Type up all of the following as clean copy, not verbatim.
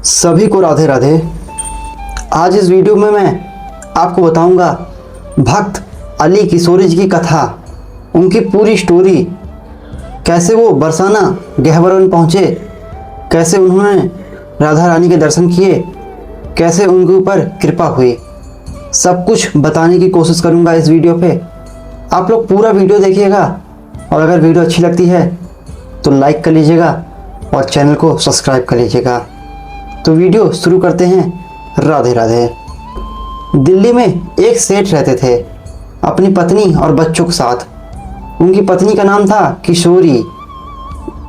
सभी को राधे राधे। आज इस वीडियो में मैं आपको बताऊंगा भक्त अली किशोरी जी की कथा, उनकी पूरी स्टोरी, कैसे वो बरसाना गहवर वन पहुँचे, कैसे उन्होंने राधा रानी के दर्शन किए, कैसे उनके ऊपर कृपा हुई। सब कुछ बताने की कोशिश करूंगा इस वीडियो पे। आप लोग पूरा वीडियो देखिएगा और अगर वीडियो अच्छी लगती है तो लाइक कर लीजिएगा और चैनल को सब्सक्राइब कर लीजिएगा। तो वीडियो शुरू करते हैं। राधे राधे। दिल्ली में एक सेठ रहते थे अपनी पत्नी और बच्चों के साथ। उनकी पत्नी का नाम था किशोरी।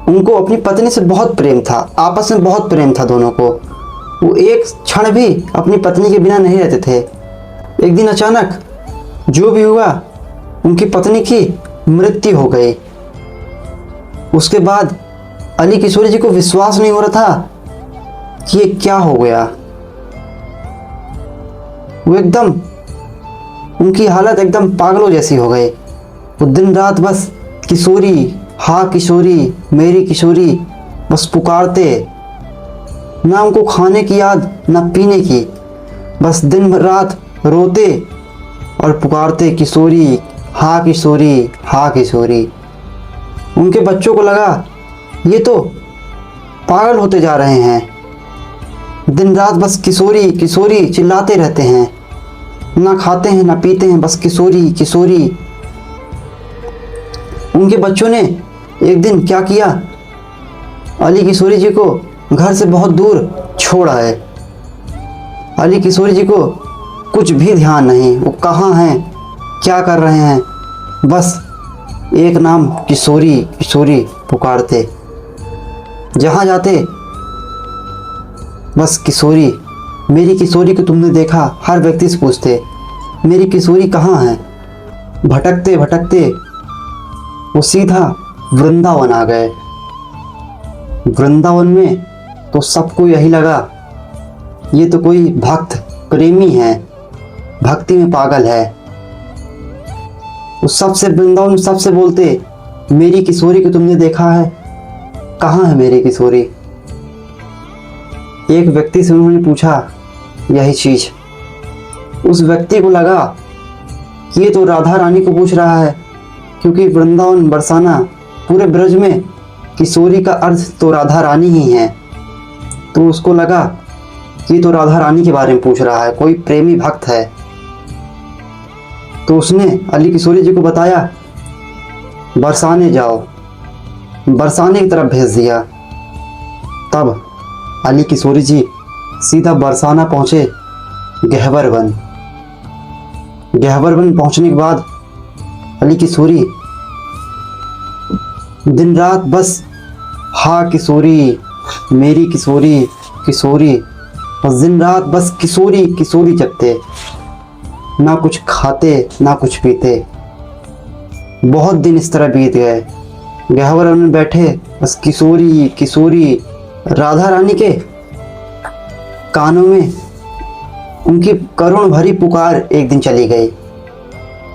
उनको अपनी पत्नी से बहुत प्रेम था, आपस में बहुत प्रेम था दोनों को। वो एक क्षण भी अपनी पत्नी के बिना नहीं रहते थे। एक दिन अचानक जो भी हुआ, उनकी पत्नी की मृत्यु हो गई। उसके बाद अली किशोरी जी को विश्वास नहीं हो रहा था कि ये क्या हो गया। वो एकदम, उनकी हालत एकदम पागलों जैसी हो गई। वो दिन रात बस किशोरी, हाँ किशोरी, मेरी किशोरी बस पुकारते। ना उनको खाने की याद, ना पीने की, बस दिन रात रोते और पुकारते, किशोरी, हाँ किशोरी, हाँ किशोरी। उनके बच्चों को लगा ये तो पागल होते जा रहे हैं, दिन रात बस किशोरी किशोरी चिल्लाते रहते हैं, ना खाते हैं ना पीते हैं, बस किशोरी किशोरी। उनके बच्चों ने एक दिन क्या किया, अली किशोरी जी को घर से बहुत दूर छोड़ आए। अली किशोरी जी को कुछ भी ध्यान नहीं, वो कहाँ हैं, क्या कर रहे हैं, बस एक नाम किशोरी किशोरी पुकारते। जहाँ जाते बस किशोरी, मेरी किशोरी को तुमने देखा, हर व्यक्ति से पूछते मेरी किशोरी कहाँ है। भटकते भटकते वो सीधा वृंदावन आ गए। वृंदावन में तो सबको यही लगा ये तो कोई भक्त प्रेमी है, भक्ति में पागल है। वो सबसे वृंदावन सबसे बोलते मेरी किशोरी को तुमने देखा है, कहाँ है मेरी किशोरी। एक व्यक्ति से उन्होंने पूछा यही चीज। उस व्यक्ति को लगा कि ये तो राधा रानी को पूछ रहा है, क्योंकि वृंदावन बरसाना पूरे ब्रज में किशोरी का अर्थ तो राधा रानी ही है। तो उसको लगा कि ये तो राधा रानी के बारे में पूछ रहा है, कोई प्रेमी भक्त है। तो उसने अली किशोरी जी को बताया बरसाने जाओ, बरसाने की तरफ भेज दिया। तब अली किशोरी जी सीधा बरसाना पहुंचे गहवर वन। गहवर वन पहुंचने के बाद अली किशोरी दिन रात बस हाँ किशोरी, मेरी किशोरी किशोरी, बस दिन रात बस किशोरी किशोरी जपते, ना कुछ खाते ना कुछ पीते। बहुत दिन इस तरह बीत गए। गहवर वन में बैठे बस किशोरी किशोरी। राधा रानी के कानों में उनकी करुण भरी पुकार एक दिन चली गई।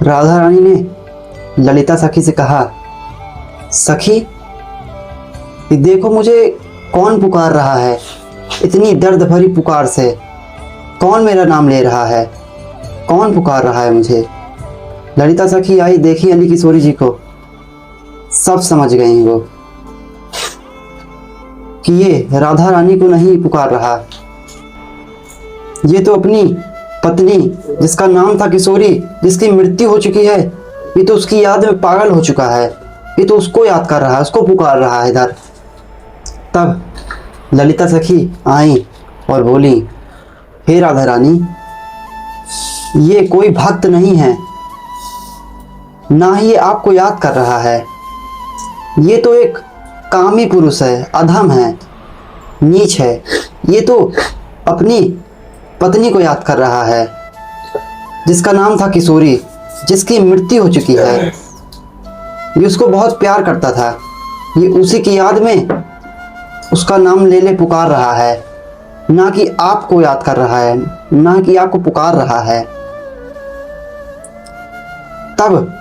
राधा रानी ने ललिता सखी से कहा, सखी ये देखो मुझे कौन पुकार रहा है, इतनी दर्द भरी पुकार से कौन मेरा नाम ले रहा है, कौन पुकार रहा है मुझे। ललिता सखी आई, देखी अली किशोरी जी को, सब समझ गई वो कि ये राधा रानी को नहीं पुकार रहा, ये तो अपनी पत्नी जिसका नाम था किशोरी, जिसकी मृत्यु हो चुकी है, ये तो उसकी याद में पागल हो चुका है, ये तो उसको याद कर रहा है, उसको पुकार रहा है इधर। तब ललिता सखी आई और बोली, हे राधा रानी, ये कोई भक्त नहीं है, ना ही ये आपको याद कर रहा है, ये तो एक कामी पुरुष है, अधम है, नीच है, ये तो अपनी पत्नी को याद कर रहा है जिसका नाम था किशोरी, जिसकी मृत्यु हो चुकी है। ये उसको बहुत प्यार करता था, ये उसी की याद में उसका नाम ले ले पुकार रहा है, ना कि आपको याद कर रहा है, ना कि आपको पुकार रहा है। तब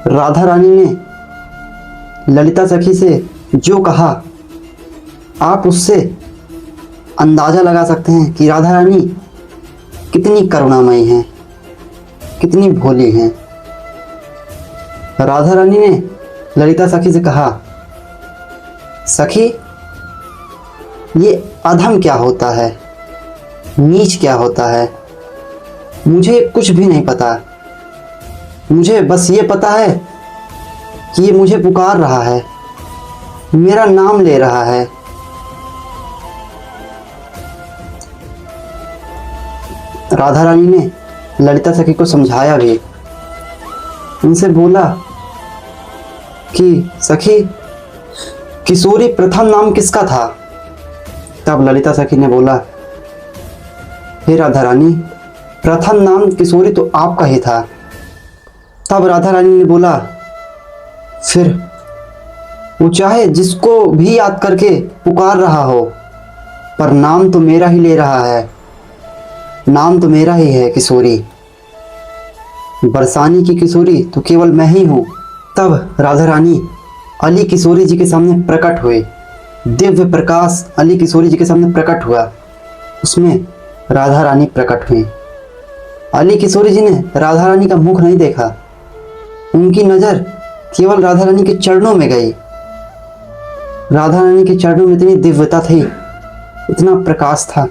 राधा रानी ने ललिता सखी से जो कहा, आप उससे अंदाज़ा लगा सकते हैं कि राधा रानी कितनी करुणामयी हैं, कितनी भोली हैं। राधा रानी ने ललिता सखी से कहा, सखी, ये अधम क्या होता है, नीच क्या होता है, मुझे कुछ भी नहीं पता। मुझे बस ये पता है कि ये मुझे पुकार रहा है, मेरा नाम ले रहा है। राधा रानी ने ललिता सखी को समझाया भी, उनसे बोला कि सखी, किशोरी प्रथम नाम किसका था? तब ललिता सखी ने बोला, हे राधा रानी, प्रथम नाम किशोरी तो आपका ही था। तब राधा रानी ने बोला, फिर वो चाहे जिसको भी याद करके पुकार रहा हो, पर नाम तो मेरा ही ले रहा है, नाम तो मेरा ही है किशोरी। बरसानी की किशोरी तो केवल मैं ही हूँ। तब राधा रानी अली किशोरी जी के सामने प्रकट हुए। दिव्य प्रकाश अली किशोरी जी के सामने प्रकट हुआ, उसमें राधा रानी प्रकट हुई। अली किशोरी जी ने राधा रानी का मुख नहीं देखा, उनकी नज़र केवल राधा रानी के चरणों में गई। राधा रानी के चरणों में इतनी दिव्यता थी, इतना प्रकाश था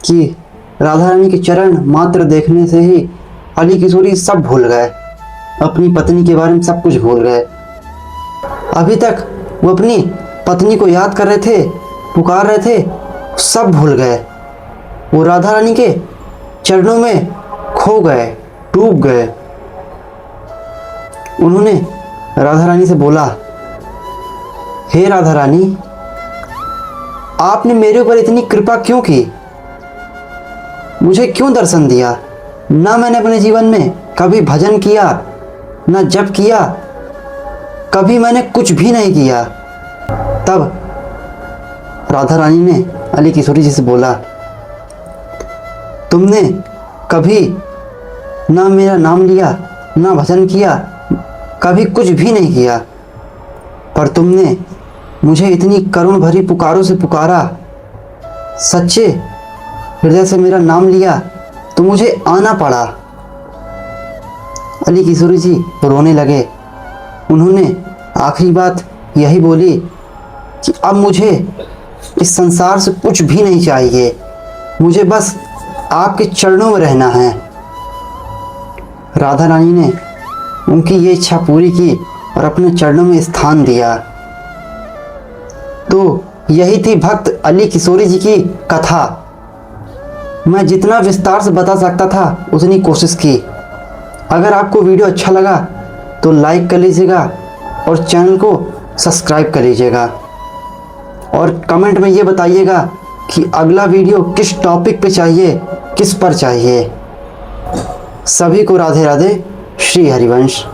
कि राधा रानी के चरण मात्र देखने से ही अली किशोरी सब भूल गए, अपनी पत्नी के बारे में सब कुछ भूल गए। अभी तक वो अपनी पत्नी को याद कर रहे थे, पुकार रहे थे, सब भूल गए। वो राधा रानी के चरणों में खो गए, डूब गए। उन्होंने राधा रानी से बोला, हे राधा रानी, आपने मेरे ऊपर इतनी कृपा क्यों की? मुझे क्यों दर्शन दिया? ना मैंने अपने जीवन में कभी भजन किया, ना जप किया, कभी मैंने कुछ भी नहीं किया। तब राधा रानी ने अली किशोरी जी से बोला, तुमने कभी ना मेरा नाम लिया, ना भजन किया, कभी कुछ भी नहीं किया, पर तुमने मुझे इतनी करुण भरी पुकारों से पुकारा, सच्चे हृदय से मेरा नाम लिया, तो मुझे आना पड़ा। अली किशोरी जी रोने लगे। उन्होंने आखिरी बात यही बोली कि अब मुझे इस संसार से कुछ भी नहीं चाहिए, मुझे बस आपके चरणों में रहना है। राधा रानी ने उनकी ये इच्छा पूरी की और अपने चरणों में स्थान दिया। तो यही थी भक्त अली किशोरी जी की कथा। मैं जितना विस्तार से बता सकता था उतनी कोशिश की। अगर आपको वीडियो अच्छा लगा तो लाइक कर लीजिएगा और चैनल को सब्सक्राइब कर लीजिएगा, और कमेंट में ये बताइएगा कि अगला वीडियो किस टॉपिक पे चाहिए, किस पर चाहिए। सभी को राधे राधे, श्री हरिवंश।